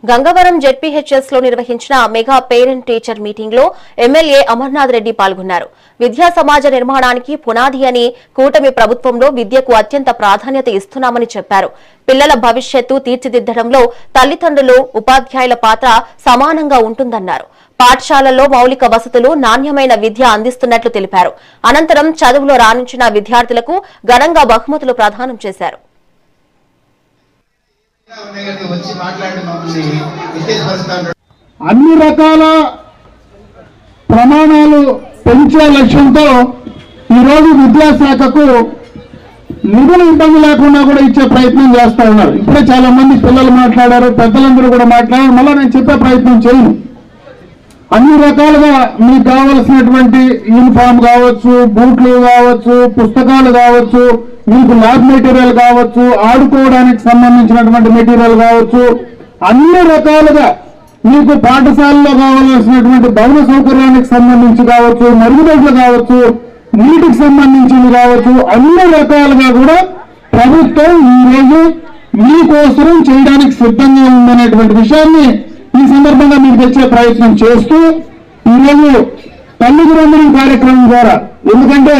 Gangavaram ZPHS లో నిర్వహించిన mega parent teacher meeting లో ఎమ్మెల్యే అమర్నాథ్ రెడ్డి పాల్గొన్నారు. విద్యా సమాజ నిర్మాణానికి పునాది అని, కూటమి ప్రభుత్వంలో విద్యకు అత్యంత ప్రాధాన్యత ఇస్తున్నామని చెప్పారు. పిల్లల భవిష్యత్తు తీర్చిదిద్దడంలో తల్లిదండ్రులు, ఉపాధ్యాయుల పాత్ర సమానంగా ఉంటుందన్నారు. పాఠశాలల్లో మౌలిక వసతులు, నాణ్యమైన విద్య అందిస్తున్నట్లు తెలిపారు. అనంతరం చదువులో రాణించిన విద్యార్థులకు ఘనంగా బహుమతులు ప్రదానం చేశారు. అన్ని రకాల ప్రమాణాలు పెంచే లక్ష్యంతో ఈరోజు విద్యాశాఖకు నిధులు ఇబ్బంది లేకుండా కూడా ఇచ్చే ప్రయత్నం చేస్తా ఉన్నారు. ఇప్పుడే చాలా మంది పిల్లలు మాట్లాడారు, పెద్దలందరూ కూడా మాట్లాడారు. మళ్ళీ నేను చెప్పే ప్రయత్నం చేయను. అన్ని రకాలుగా మీకు కావలసినటువంటి యూనిఫామ్ కావచ్చు, బూట్లు కావచ్చు, పుస్తకాలు కావచ్చు, మీకు ల్యాబ్ మెటీరియల్ కావచ్చు, ఆడుకోవడానికి సంబంధించినటువంటి మెటీరియల్ కావచ్చు, అన్ని రకాలుగా మీకు పాఠశాలలో కావాల్సినటువంటి భవన సౌకర్యానికి సంబంధించి కావచ్చు, మరుగుదొడ్లు కావచ్చు, నీటికి సంబంధించింది కావచ్చు, అన్ని రకాలుగా కూడా ప్రభుత్వం ఈరోజు మీకోసం చేయడానికి సిద్ధంగా ఉందనేటువంటి విషయాన్ని ఈ సందర్భంగా మీకు తెచ్చే ప్రయత్నం చేస్తూ ఈరోజు తల్లిదండ్రుల కార్యక్రమం ద్వారా, ఎందుకంటే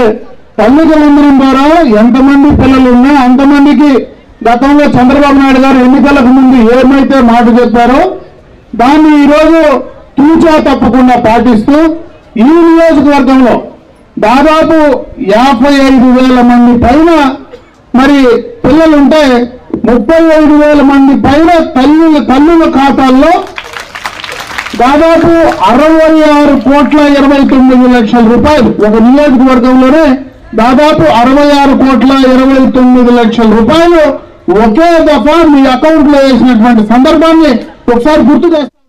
తల్లిదండ్రుల ద్వారా ఎంతమంది పిల్లలు ఉన్నా అంతమందికి గతంలో చంద్రబాబు నాయుడు గారు ఎన్నికలకు ముందు ఏమైతే మాట చెప్పారో దాన్ని ఈరోజు తూచా తప్పకుండా పాటిస్తూ ఈ నియోజకవర్గంలో దాదాపు 55,000 మంది పైన మరి పిల్లలుంటే 35,000 మంది పైన తల్లుల ఖాతాల్లో దాదాపు 66,29,00,000 రూపాయలు, ఒక నియోజకవర్గంలోనే దాదాపు 66,29,00,000 రూపాయలు ఒకే దఫా మీ అకౌంట్ లో వేసినటువంటి సందర్భాన్ని ఒకసారి గుర్తు చేస్తాను.